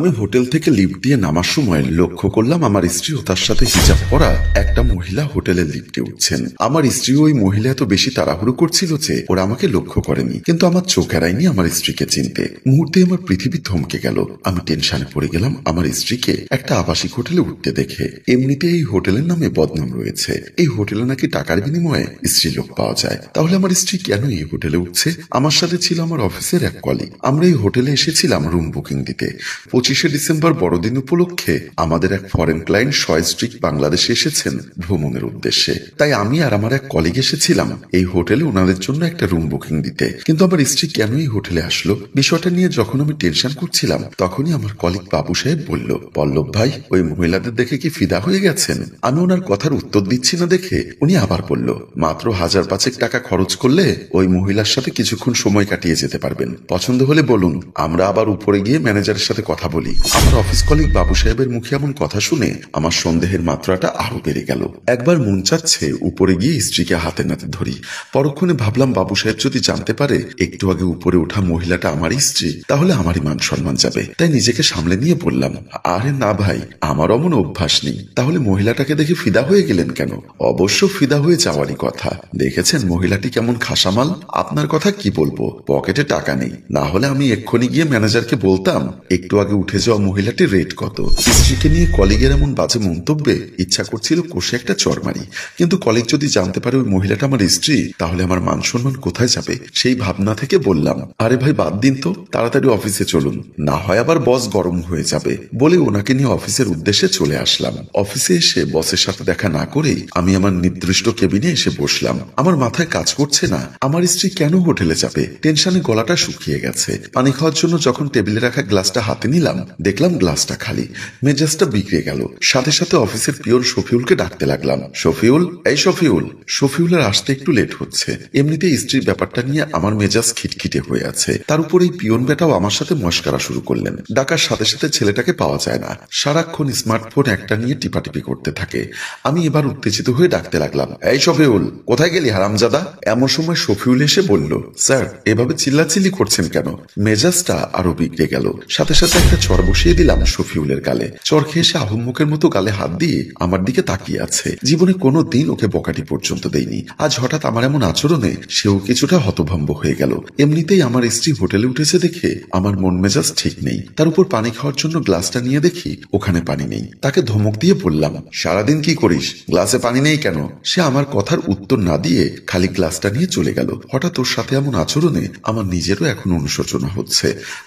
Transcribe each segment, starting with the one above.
আমি হোটেল থেকে লিফট দিয়ে নামার সময় লক্ষ্য করলাম আমার স্ত্রী ও তার সাথে হিজাব পরা একটা মহিলা হোটেলের লিফটে উঠছেন। আমার স্ত্রী ওই মহিলা এত বেশি তাড়াহুড়ো করছিল যে ওরা আমাকে লক্ষ্য করেনি, কিন্তু আমার চোখ এড়ায়নি আমার স্ত্রীকে চিনতে। মুহূর্তে আমার পৃথিবী থমকে গেল। আমি টেনশনে পড়ে গেলাম আমার স্ত্রীকে একটা আবাসিক হোটেলে উঠতে দেখে। এমনিতে এই হোটেলের নামে বদনাম রয়েছে, এই হোটেলে নাকি টাকার বিনিময়ে স্ত্রী লোক পাওয়া যায়। তাহলে আমার স্ত্রী কেন এই হোটেলে উঠছে? আমার সাথে ছিল আমার অফিসের এক কলিগ। আমরা এই হোটেলে এসেছিলাম রুম বুকিং দিতে। 25শে ডিসেম্বর বড়দিন উপলক্ষে আমাদের এক ফরেন ক্লায়েন্ট শয়স্ট্রিক বাংলাদেশে এসেছেন ভ্রমণের উদ্দেশ্যে। তাই আমি আর আমার এক কলিগ এসেছিলাম এই হোটেলে ওনাদের জন্য একটা রুম বুকিং দিতে। কিন্তু আমার স্ত্রী কেন এই হোটেলে আসলো, বিষয়টা নিয়ে যখন আমি টেনশন করছিলাম তখনই আমার কলিগ বাবু সাহেব বলল, পল্লব ভাই, ওই মহিলাদের দেখে কি ফিদা হয়ে গেছেন? আমি ওনার কথার উত্তর দিচ্ছি না দেখে উনি আবার বলল, মাত্র 1000-5 টাকা খরচ করলে ওই মহিলার সাথে কিছুক্ষণ সময় কাটিয়ে যেতে পারবেন। পছন্দ হলে বলুন, আমরা আবার উপরে গিয়ে ম্যানেজারের সাথে কথা বলি। আমার অফিস কলিগ বাবু সাহেবের মুখে এমন কথা শুনে আমার সন্দেহের মাত্রাটা আরো বেড়ে গেল। একবার মন চাচ্ছে উপরে গিয়ে স্ত্রীকে হাতে নাতে ধরি। পরক্ষণে ভাবলাম বাবু সাহেব যদি জানতে পারে একটু আগে উপরে ওঠা মহিলাটা আমার স্ত্রী, তাহলে আমারই মান সম্মান যাবে। তাই নিজেকে সামলে নিয়ে বললাম, আরে না ভাই, আমার অমন অভ্যাস নেই। তাহলে মহিলাটাকে দেখে ফিদা হয়ে গেলেন কেন? অবশ্য ফিদা হয়ে যাওয়ারই কথা। দেখেছেন মহিলাটি কেমন খাসামাল। আপনার কথা কি বলবো, পকেটে টাকা নেই, না হলে আমি এক্ষুনি গিয়ে ম্যানেজারকে বলতাম একটু আগে উঠে যাওয়া মহিলাটির রেট কত। স্ত্রীকে নিয়ে কলিগের এমন বাজে মন্তব্যে ইচ্ছা করছিল কষে একটা চড় মারি, কিন্তু কলিগ যদি জানতে পারে ওই মহিলাটা আমার স্ত্রী, তাহলে আমার মান সম্মান কোথায় যাবে? সেই ভাবনা থেকে বললাম, আরে ভাই বাদ দিন তো, তাড়াতাড়ি অফিসে চলুন, না হয় আবার বস গরম হয়ে যাবে। বলে ওনাকে নিয়ে অফিসের উদ্দেশ্যে চলে আসলাম। অফিসে এসে বসের সাথে দেখা না করেই আমি আমার নির্দিষ্ট কেবিনে এসে বসলাম। আমার মাথায় কাজ করছে না আমার স্ত্রী কেন হোটেলে যাবে। টেনশনে গলাটা শুকিয়ে গেছে। পানি খাওয়ার জন্য যখন টেবিলে রাখা গ্লাসটা হাতে নিলাম, দেখলাম গ্লাসটা খালি। মেজাজটা বিগড়ে গেল। সাথে সাথে অফিসের পিয়ন শফিউলকে ডাকতে লাগলাম, শফিউল, এই শফিউল। শফিউলের আসতে একটু লেট হচ্ছে। এমনিতে স্ত্রীর ব্যাপারটা নিয়ে আমার মেজাজ খিটখিটে হয়ে আছে, তার উপর এই পিয়ন বেটাও আমার সাথে মস্করা শুরু করলেন। ডাকার সাথে সাথে ছেলেটাকে পাওয়া যায় না, সারাক্ষণ স্মার্টফোন একটা নিয়ে টিপাটিপি করতে থাকে। আমি এবার উত্তেজিত হয়ে ডাকতে লাগলাম, এই শফিউল, কোথায় গেলি হারামজাদা? এমন সময় শফিউল এসে বলল, স্যার এভাবে চিল্লাচিল্লি করছেন কেন? মেজাজটা আরো বিগড়ে গেল। সাথে সাথে একটা চর বসিয়ে দিলাম শফিউলের গালে। চর খেয়ে সে আহম্মকের মতো গালে হাত দিয়ে আমার দিকে তাকিয়ে আছে। জীবনে কোনো দিন ওকে বকাটি পর্যন্ত দেয়নি, আজ হঠাৎ আমার এমন আচরণে সেও কিছুটা হতভম্ব হয়ে গেল। এমনিতেই আমার স্ত্রী হোটেলে উঠেছে দেখে আমার মন মেজাজ ঠিক নেই, তার উপর পানি খাওয়ার জন্য গ্লাসটা নিয়ে দেখি ওখানে পানি নেই। তাকে ধমক দিয়ে বললাম, সারাদিন কি করিস, গ্লাসে পানি নেই কেন? সে আমার কথার উত্তর না দিয়ে খালি গ্লাসটা নিয়ে চলে গেল। হঠাৎ ওর সাথে এমন আচরণে আমার নিজেরও এখন অনুশোচনা হচ্ছে।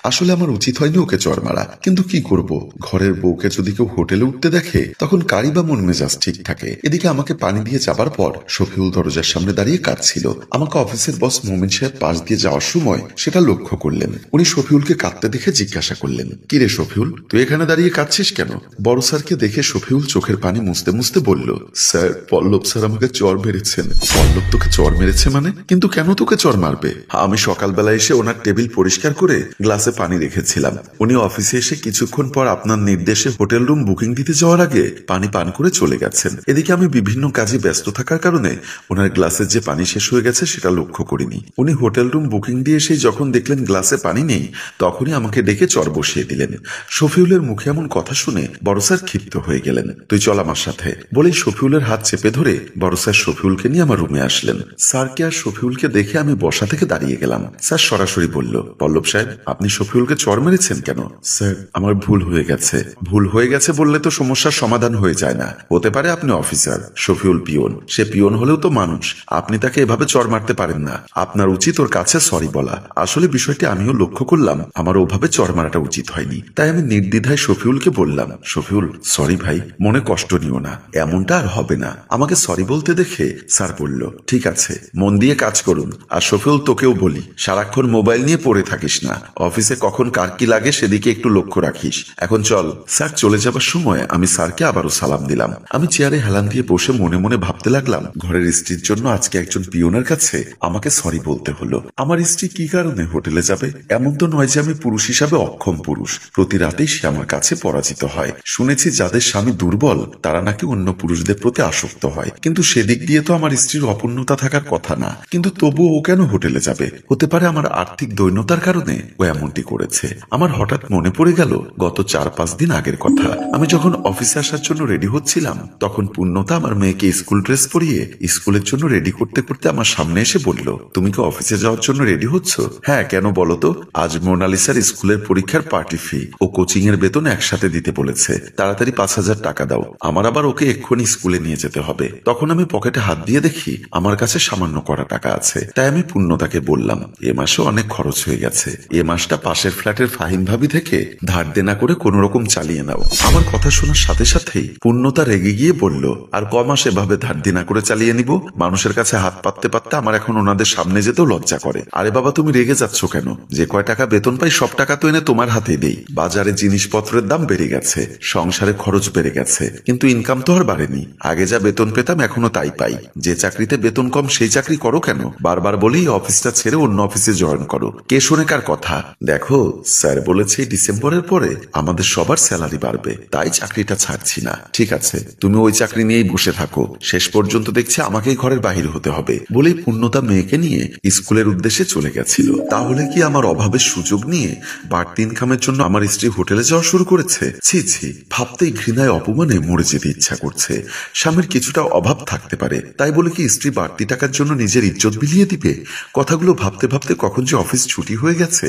আসলে আমার উচিত হয়নি ওকে চড় মারা, কিন্তু কি করব, ঘরের বউকে যদি কেউ হোটেলে উঠতে দেখে তখন কারি বা মন মেজাজ ঠিক থাকে। এদিকে আমাকে পানি দিয়ে যাবার পর শফিউল দরজার সামনে দাঁড়িয়ে কাঁদছিল। আমাকে অফিসের বস মোমিন সাহেব পাশ দিয়ে যাওয়ার সময় সেটা লক্ষ্য করলেন। উনি শফিউলকে কাঁদতে দেখে জিজ্ঞাসা করলেন, কি রে শফিউল, তুই এখানে দাঁড়িয়ে কাঁদছিস কেন? বড় স্যারকে দেখে শফিউল চোখের পানি মুছতে মুছতে বলল, স্যার পল্লব স্যার আমাকে চর মেরেছেন। পল্লব তোকে চর মেরেছে মানে? কিন্তু কেন তোকে চর মারবে? আমি সকালবেলা এসে ওনার টেবিল পরিষ্কার করে গ্লাসে পানি রেখেছিলাম। উনি অফিসে এসে কিছুক্ষণ পর আপনার নির্দেশে হোটেল রুম বুকিং দিতে যাওয়ার আগে পানি পান করে চলে গেছেন। এদিকে আমি বিভিন্ন কাজে ব্যস্ত থাকার কারণে ওনার গ্লাসের যে পানি শেষ হয়ে গেছে সেটা লক্ষ্য করিনি। উনি হোটেল রুম বুকিং দিয়ে এসে যখন দেখলেন গ্লাসে পানি নেই, তখনই আমাকে ডেকে চর বসিয়ে দিলেন। শফিউলের মুখে এমন কথা শুনে বড় স্যার ক্ষিপ্ত হয়ে গেলেন। তুই চল আমার সাথে, বলেই শফিউলের হাত চেপে ধরে বড় স্যার শফিউলকে নিয়ে আমার রুমে আসলেন। স্যারকে আর শফিউলকে দেখে আমি বসা থেকে দাঁড়িয়ে গেলাম। স্যার সরাসরি বলল, পল্লব সাহেব আপনি শফিউলকে চর মেরেছেন কেন? স্যার আমার ভুল হয়ে গেছে। ভুল হয়ে গেছে বললে তো সমস্যার সমাধান হয়ে যায় না। হতে পারে আপনি অফিসার, শফিউল পিয়ন, সে পিয়ন হলেও তো মানুষ। আপনি তাকে এভাবে চর মারতে পারেন না। আপনার উচিত ওর কাছে সরি বলা। আসলে বিষয়টি আমিও লক্ষ্য করলাম, আমার ওভাবে চর মারাটা উচিত হয়নি। তাই আমি নির্দ্বিধায় শফিউলকে বললাম, শফিউল সরি ভাই, মনে কষ্ট নিও না, এমনটা আর হবে না। আমাকে সরি বলতে দেখে স্যার বলল, ঠিক আছে, মন দিয়ে কাজ করুন। আর শফিউল তোকেও বলি, সারাক্ষণ মোবাইল নিয়ে পড়ে থাকিস না, অফিসে কখন কার কি লাগে সেদিকে একটু লক্ষ্য রাখিস। এখন চল। স্যার চলে যাবার সময় আমি স্যারকে আবারও সালাম দিলাম। আমি চেয়ারে হেলান দিয়ে বসে মনে মনে ভাবতে লাগলাম, ঘরের স্ত্রীর জন্য আজকে একজন পিয়নের কাছে আমাকে সরি বলতে হলো। আমার স্ত্রী কি কারণে হোটেলে যাবে? এমন তো নয় যে আমি পুরুষ হিসাবে অক্ষম পুরুষ। প্রতি রাতেই সে আমার কাছে পরাজিত হয়। শুনেছি যাদের স্বামী দুর্বল তারা নাকি অন্য পুরুষদের প্রতি আসক্ত হয়, কিন্তু সেদিক দিয়ে তো আমার স্ত্রীর অপূর্ণতা থাকার কথা না। কিন্তু তবুও ও কেন হোটেলে যাবে? হতে পারে আমার আর্থিক দৈন্যতার কারণে ও এমনটি করেছে। আমার হঠাৎ মনে পড়ে গেল গত 4-5 দিন আগের কথা। আমি যখন অফিসে আসার জন্য রেডি হচ্ছিলাম তখন পূর্ণতা আমার মেয়েকে স্কুল ড্রেস পরিয়ে স্কুলের জন্য রেডি করতে করতে আমার সামনে এসে বলল, তুমি কি অফিসে যাওয়ার জন্য রেডি হচ্ছ? হ্যাঁ, কেন বলো তো? আজ মোনালিসার স্কুলের পরীক্ষার পার্টি ফি ও কোচিং এর বেতন একসাথে দিতে বলেছে, তাড়াতাড়ি 5,000 টাকা দাও, আমার আবার ওকে এক্ষুনি স্কুলে নিয়ে যেতে হবে। তখন আমি পকেটে হাত দিয়ে দেখি আমার কাছে সামান্য করা টাকা আছে। তাই আমি পূর্ণতাকে বললাম, এ মাসে অনেক খরচ হয়ে গেছে, এ মাসটা পাশের ফ্ল্যাটের ফাহিম ভাবি থেকে ধার দেনা করে কোন রকম চালিয়ে নাও। আমার কথা শোনার সাথে সাথেই পূর্ণতা রেগে গিয়ে বলল, আর ক মাস এভাবে ধার দেনা করে চালিয়ে নিব? মানুষের কাছে হাত পাততে পাততে আমার এখন ওনাদের সামনে যেতেও লজ্জা করে। আরে বাবা, তুমি রেগে যাচ্ছ কেন? যে কয় টাকা বেতন পাই সব টাকা তো এনে তোমার হাতে দেই। বাজারে জিনিসপত্রের দাম বেড়ে গেছে, সংসারে খরচ বেড়ে গেছে, কিন্তু ইনকাম তো আর বাড়েনি। আগে যা বেতন পেতাম এখনো তাই পাই। যে চাকরিতে বেতন কম সেই চাকরি করো কেন? বারবার বলেই অফিসটা ছেড়ে অন্য অফিসে জয়েন করো। কে শোনে কার কথা? দেখো, স্যার বলেছে ডিসেম্বরের পরে আমাদের সবার স্যালারি বাড়বে, তাই চাকরিটা ছাড়ছি না। ঠিক আছে, তুমি ওই চাকরি নিয়েই বসে থাকো, শেষ পর্যন্ত দেখছি আমাকেই ঘরের বাহির হতে হবে। বলেই পূর্ণতা মেয়েকে নিয়ে স্কুলের উদ্দেশ্যে চলে গেছিল। তাহলে কি আমার অভাবের সুযোগ নিয়ে বাড়তি ইনকামের জন্য আমার স্ত্রী হোটেলে যাওয়া শুরু করেছে? ছি ছি, ভাবতেই ঘৃণায় অপমানে মরে যেতে ইচ্ছা করছে। স্বামীর কিছুটা অভাব থাকতে পারে, তাই বলে কি স্ত্রী বাড়তি টাকার জন্য নিজের ইজ্জত বিলিয়ে দিবে? কথাগুলো ভাবতে ভাবতে কখন যে অফিস ছুটি হয়ে গেছে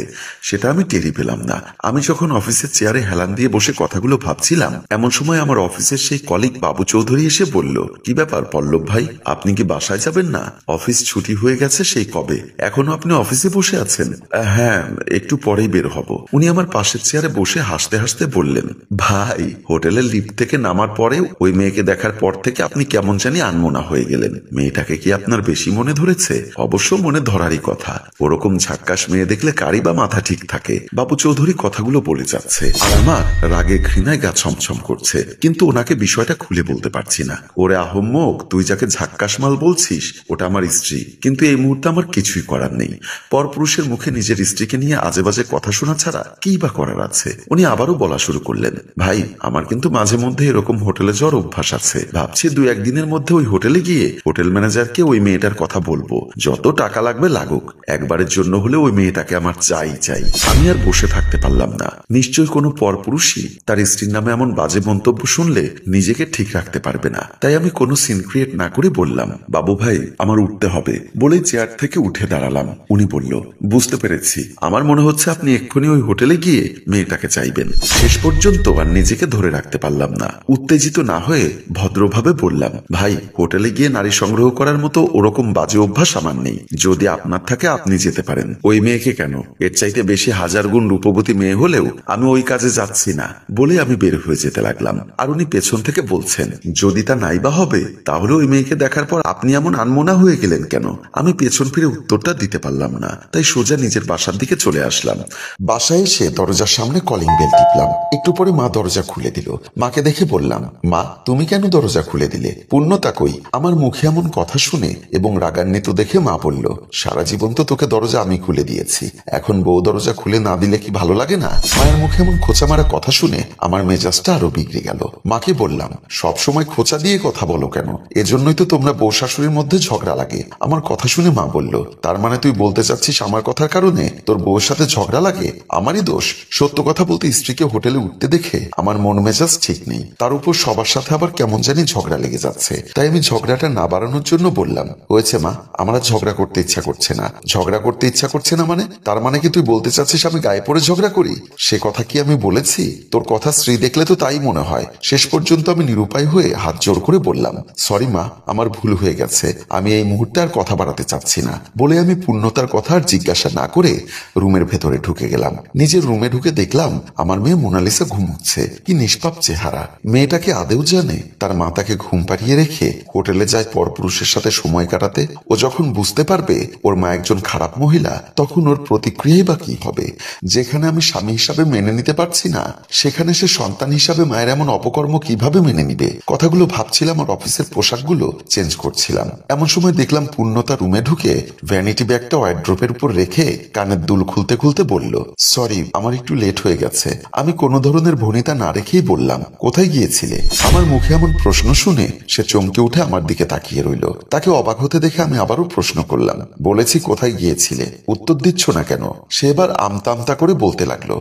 সেটা আমি টেরি পেলাম না। আমি যখন অফিসের চেয়ারে হেলান দিয়ে বসে কথাগুলো ভাবছিলাম, এমন সময় আমার অফিসের সেই কলিগ বাবু চৌধুরী এসে বলল, কি ব্যাপার পল্লব ভাই, আপনি কি বাসায় যাবেন না? অফিস ছুটি হয়ে গেছে সেই কবে, এখনো আপনি অফিসে বসে আছেন? হ্যাঁ, একটু পরেই বের হব। উনি আমার পাশের চেয়ারে বসে হাসতে হাসতে বললেন, ভাই, হোটেলের লিফট থেকে নামার পরে ওই মেয়েকে দেখার পর থেকে আপনি কেমন জানি আনমনা হয়ে গেলেন। মেয়েটাকে কি আপনার বেশি মনে ধরেছে? অবশ্য মনে ধরারই কথা, ওরকম ঝাক্কাস মেয়ে দেখলে কারি বা মাথা ঠিক থাকে। বাবু চৌধুরী কথাগুলো বলে যাচ্ছে আর আমার রাগে ঘৃণায় গা ছমছম করছে, কিন্তু ওনাকে বিষয়টা খুলে বলতে পারছি না। ওরে আহম্মক, তুই যাকে ঝাক্কাস মাল বলছিস ওটা আমার স্ত্রী, কিন্তু এই মুহূর্তে আমার কিছুই করার নেই। পরপুরুষের মুখে নিজের স্ত্রীকে নিয়ে আজে বাজে কথা শোনা ছাড়া কি বা করার আছে? উনি আবারও বলা শুরু করলেন, ভাই, আমার কিন্তু মাঝে মধ্যে এরকম হোটেলে যাওয়ার অভ্যাস আছে। ভাবছি 2-1 দিনের মধ্যে ওই হোটেলে গিয়ে হোটেল ম্যানেজারকে ওই মেয়েটার কথা বলবো, যত টাকা লাগবে লাগুক, একবারের জন্য হলে ওই মেয়েটাকে আমার চাই চাই। আমি আর বসে থাকতে পারলাম না। নিশ্চয়ই কোনো পরপুরুষই তার স্ত্রীর নামে এমন বাজে মন্তব্য শুনলে নিজেকে ঠিক রাখতে পারবে না। তাই আমি কোনো সিন ক্রিয়েট না করে বললাম, বাবু ভাই, আমার উঠতে হবে। বলে চেয়ার থেকে উঠে দাঁড়ালাম। উনি বলল, বুঝতে পেরেছি, আমার মনে হচ্ছে আপনি এক্ষুনি ওই হোটেলে গিয়ে মেয়েটাকে চাইবেন। শেষ পর্যন্ত আর নিজেকে ধরে রাখতে পারলাম না। উত্তেজিত না হয়ে ভদ্রভাবে বললাম, ভাই, হোটেলে গিয়ে নারী সংগ্রহ করার মতো ওরকম বাজে অভ্যাস আমার নেই। যদি আপনার থাকে আপনি যেতে পারেন। ওই মেয়েকে কেন, এর চাইতে বেশি 1000 গুণ রূপবতী মেয়ে হলেও আমি ওই কাজে যাচ্ছি না। বলে আমি বের হয়ে যেতে লাগলাম। আর উনি পেছন থেকে বলছেন, যদি তা নাইবা হবে তাহলে ওই মেয়েকে দেখার পর আপনি এমন আনমনা হয়ে গেলেন কেন? আমি পেছন ফিরে উত্তরটা দিতে পারলাম না, তাই সোজা নিজের বাসার দিকে চলে আসলাম। বাসায় এসে দরজার সামনে কলিং বেল টিপলাম। একটু পরে মা দরজা খুলে দিল। মাকে দেখে বললাম, মা, তুমি কেন দরজা খুলে দিলে? পূর্ণতা কই? আমার মুখে এমন কথা শুনে এবং রাগান্বিত দেখে মা বলল, সারা জীবন তো তোকে দরজা আমি খুলে দিয়েছি, এখন বউ দরজা খুলে না দিলে কি ভালো লাগে না? মায়ের মুখে এমন খোঁচা মারা কথা শুনে আমার মেজাজটা আরো বিগড়ে গেল। মাকে বললাম, সব সময় খোঁচা দিয়ে কথা বলো কেন? এজন্যই তো তোমরা বউ শাশুড়ির মধ্যে ঝগড়া লাগে। আমার কথা শুনে মা বলল, তার মানে তুই বলতে চাচ্ছিস আমার কথার কারণে তোর বউয়ের সাথে ঝগড়া লাগে? আমারই দোষ। সত্য কথা বলতে স্ত্রীকে হোটেলে উঠতে দেখে আমার মন মেজাজ ঠিক নেই, তার উপর সবার সাথে আবার কেমন জানি ঝগড়া লেগে যাচ্ছে। তাই আমি ঝগড়াটা না বাড়ানোর জন্য বললাম, হয়েছে মা, আমার আর ঝগড়া করতে ইচ্ছা করছে না। ঝগড়া করতে ইচ্ছা করছে না মানে? তার মানে কি তুই বলতে চাচ্ছিস আমি গায়ে পড়ে ঝগড়া করি? সে কথা কি আমি বলেছি? তোর কথা স্ত্রী দেখলে তো তাই মনে হয়। শেষ পর্যন্ত আমি নিরুপায় হয়ে হাত জোর করে বললাম, সরি মা, আমার ভুল হয়ে গেছে, আমি এই মুহূর্তে আর কথা বাড়াতে চাচ্ছি না। বলে আমি পূর্ণতার কথা আর জিজ্ঞাসা না করে রুমের ভেতরে ঢুকে গেলাম। নিজের রুমে ঢুকে দেখলাম আমার মেয়ে মোনালিসা ঘুমোচ্ছে। কি নিষ্পাপ চেহারা! মেয়েটাকে আদেও জানে তার মা তাকে ঘুম পাড়িয়ে রেখে হোটেলে যায় পরপুরুষের সাথে সময় কাটাতে। ও যখন বুঝতে পারবে ওর মা একজন খারাপ মহিলা, তখন ওর প্রতিক্রিয়াই বা কি হবে? যেখানে আমি স্বামী হিসাবে মেনে নিতে পারছি না, সেখানে সে সন্তান হিসাবে মায়ের এমন অপকর্ম কিভাবে মেনে নিবে? কথাগুলো ভাবছিলাম আর অফিসের পোশাকগুলো চেঞ্জ করছিলাম। এমন সময় দেখলাম পূর্ণতা রুমে ঢুকে ভ্যানিটি ব্যাগটা ওয়ার্ড্রোপের উপর রেখে কানের দুল খুলতে খুলতে বলল, সরি, আমার একটু লেট হয়ে গেছে। আমি কোনো ধরনের ভনিতা না রেখেই বললাম, কোথায় গিয়েছিলে? আমার মুখে এমন প্রশ্ন শুনে সে চমকে উঠে আমার দিকে তাকিয়ে রইল। তাকে অবাক হতে দেখে আমি আবারও প্রশ্ন করলাম, বলেছি কোথায় গিয়েছিলে, উত্তর দিচ্ছ না কেন? সে এবার আমতা আমতা করে বলতে লাগলো,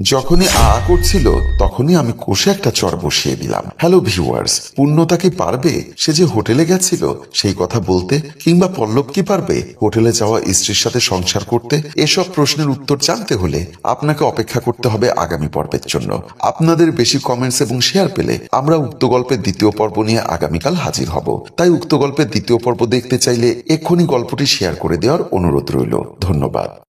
যখনই করছিল তখনই আমি কষে একটা চর বসিয়ে দিলাম। হ্যালো ভিউয়ার্স, পূর্ণতা কি পারবে সে যে হোটেলে গেছিল সেই কথা বলতে, কিংবা পল্লব কি পারবে হোটেলে যাওয়া স্ত্রীর সাথে সংসার করতে? এসব প্রশ্নের উত্তর জানতে হলে আপনাকে অপেক্ষা করতে হবে আগামী পর্বের জন্য। আপনাদের বেশি কমেন্টস এবং শেয়ার পেলে আমরা উক্ত গল্পের দ্বিতীয় পর্ব নিয়ে আগামীকাল হাজির হব। তাই উক্ত গল্পের দ্বিতীয় পর্ব দেখতে চাইলে এক্ষুনি গল্পটি শেয়ার করে দেওয়ার অনুরোধ রইল। ধন্যবাদ।